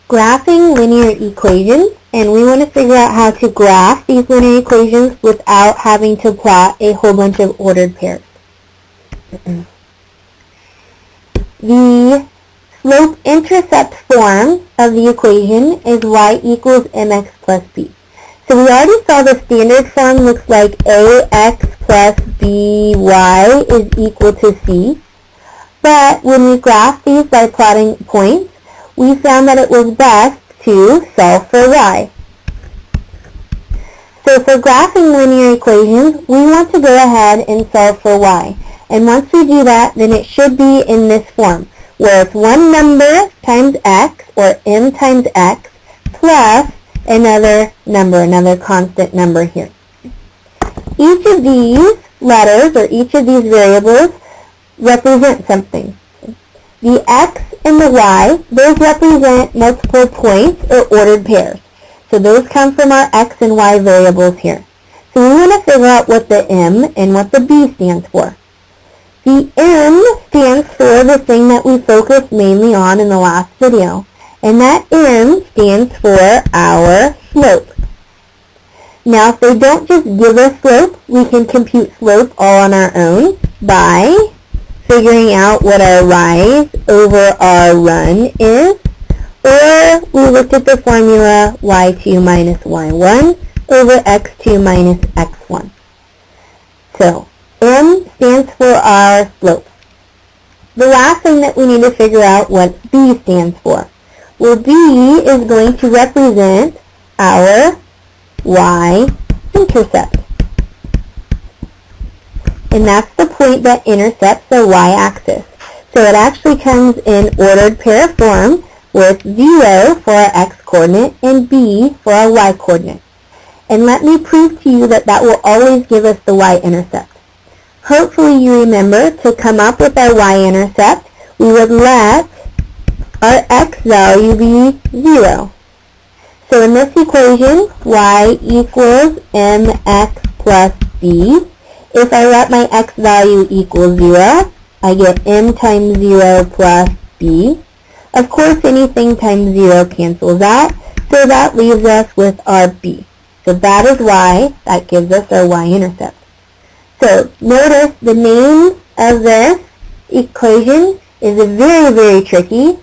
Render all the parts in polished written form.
graphing linear equations, and we want to figure out how to graph these linear equations without having to plot a whole bunch of ordered pairs. The slope-intercept form of the equation is y equals mx plus b. So we already saw the standard form looks like ax plus by is equal to c. But when we graph these by plotting points, we found that it was best to solve for y. So for graphing linear equations, we want to go ahead and solve for y. And once we do that, then it should be in this form, where it's one number times x, or m times x, plus another number, another constant number here. Each of these letters, or each of these variables, represent something. The x and the y, those represent multiple points or ordered pairs. So those come from our x and y variables here. So we want to figure out what the m and what the b stands for. The m stands for the thing that we focused mainly on in the last video, and that m stands for our slope. Now if they don't just give us slope, we can compute slope all on our own by figuring out what our rise over our run is, or we looked at the formula y2 minus y1 over x2 minus x1. So m stands for our slope. The last thing that we need to figure out what b stands for. Well, b is going to represent our y-intercept. And that's the point that intercepts the y-axis. So it actually comes in ordered pair form with 0 for our x-coordinate and b for our y-coordinate. And let me prove to you that that will always give us the y-intercept. Hopefully you remember to come up with our y-intercept, we would let our x value be 0. So in this equation, y equals mx plus b. If I let my x value equal 0, I get m times 0 plus b. Of course, anything times 0 cancels out, so that leaves us with our b. So that is why that gives us our y-intercept. So notice the name of this equation is very, very tricky.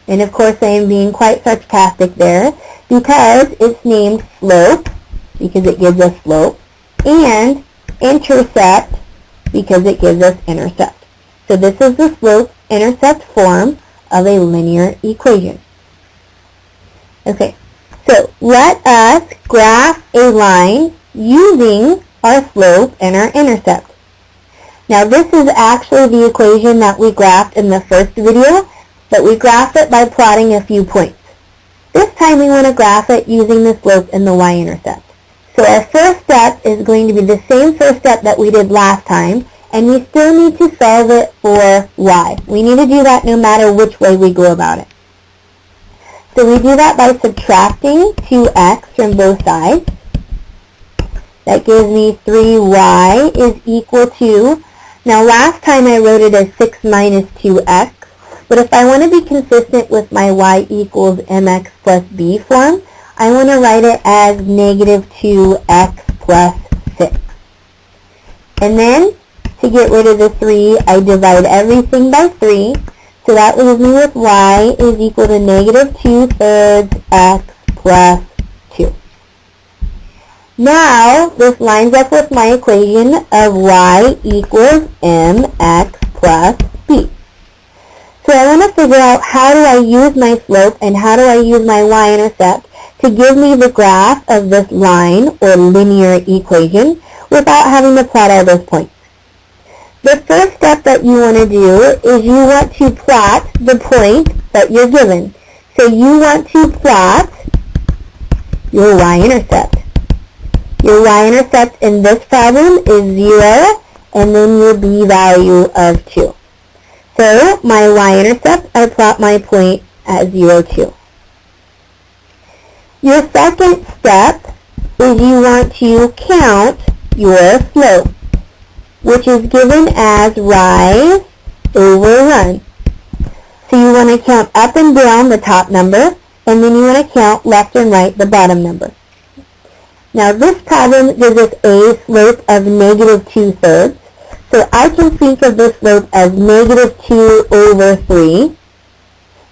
And of course, I am being quite sarcastic there because it's named slope, because it gives us slope, and intercept, because it gives us intercept. So this is the slope-intercept form of a linear equation. Okay, so let us graph a line using our slope and our intercept. Now this is actually the equation that we graphed in the first video, but we graphed it by plotting a few points. This time we want to graph it using the slope and the y-intercept. So our first step is going to be the same first step that we did last time, and we still need to solve it for y. We need to do that no matter which way we go about it. So we do that by subtracting 2x from both sides. That gives me 3y is equal to, now last time I wrote it as 6 minus 2x, but if I want to be consistent with my y equals mx plus b form, I want to write it as negative 2x plus 6. And then, to get rid of the 3, I divide everything by 3. So that leaves me with y is equal to negative 2/3 x plus 2. Now, this lines up with my equation of y equals mx plus b. So I want to figure out how do I use my slope and how do I use my y-intercept to give me the graph of this line or linear equation without having to plot all those points. The first step that you want to do is you want to plot the point that you're given. So you want to plot your y-intercept. Your y-intercept in this problem is 0 and then your b value of 2. So my y-intercept, I plot my point at 0, 2. Your second step is you want to count your slope, which is given as rise over run. So you want to count up and down the top number and then you want to count left and right the bottom number. Now this problem gives us a slope of negative 2/3. So I can think of this slope as negative 2 over 3.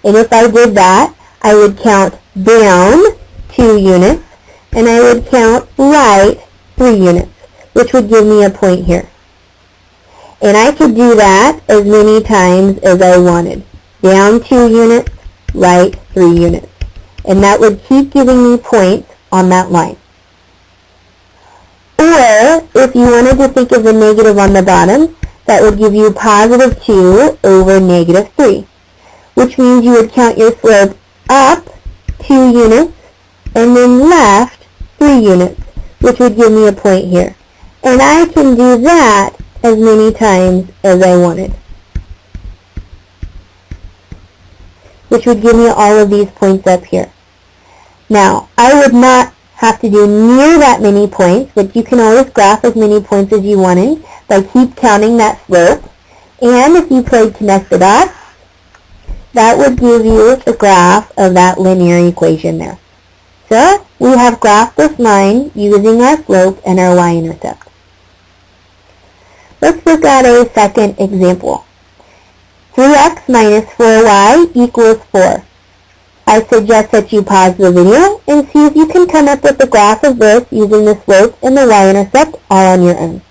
And if I did that, I would count down 2 units, and I would count right 3 units, which would give me a point here. And I could do that as many times as I wanted. Down 2 units, right 3 units. And that would keep giving me points on that line. Or, if you wanted to think of the negative on the bottom, that would give you positive 2 over negative 3, which means you would count your slope up 2 units and then left 3 units, which would give me a point here. And I can do that as many times as I wanted, which would give me all of these points up here. Now, I would not have to do near that many points, but you can always graph as many points as you wanted by keep counting that slope. And if you played connect the dots, that would give you the graph of that linear equation there. So we have graphed this line using our slope and our y-intercept. Let's look at a second example. 3x minus 4y equals 4. I suggest that you pause the video and see if you can come up with the graph of this using the slope and the y-intercept all on your own.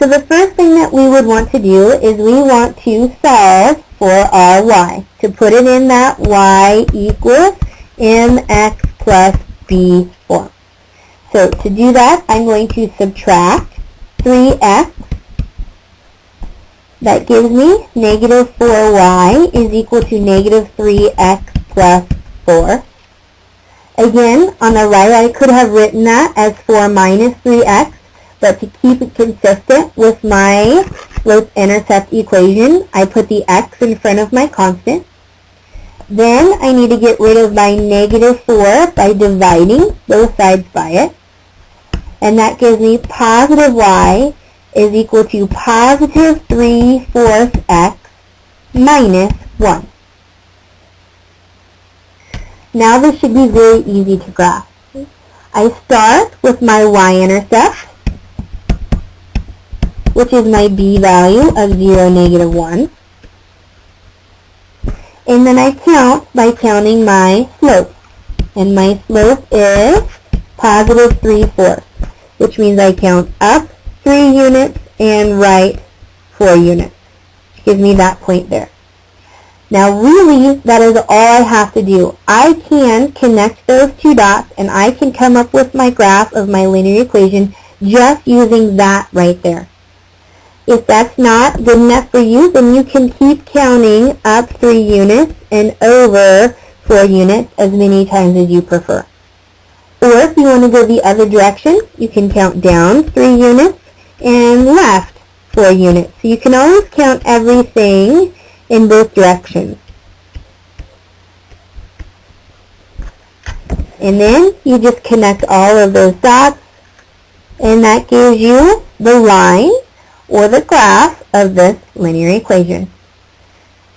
So the first thing that we would want to do is we want to solve for our y, to put it in that y equals mx plus b form. So to do that, I'm going to subtract 3x. That gives me negative 4y is equal to negative 3x plus 4. Again, on the right, I could have written that as 4 minus 3x, but to keep it consistent with my slope-intercept equation, I put the x in front of my constant. Then I need to get rid of my negative 4 by dividing both sides by it. And that gives me positive y is equal to positive 3/4 x minus 1. Now this should be very easy to graph. I start with my y-intercept, which is my b value of 0, negative 1. And then I count by counting my slope. And my slope is positive 3/4. Which means I count up 3 units and right 4 units. Gives me that point there. Now really, that is all I have to do. I can connect those two dots and I can come up with my graph of my linear equation just using that right there. If that's not good enough for you, then you can keep counting up 3 units and over 4 units as many times as you prefer. Or if you want to go the other direction, you can count down 3 units and left 4 units. So you can always count everything in both directions. And then you just connect all of those dots, and that gives you the line or the graph of this linear equation.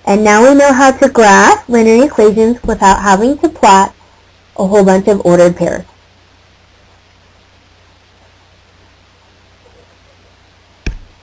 And now we know how to graph linear equations without having to plot a whole bunch of ordered pairs.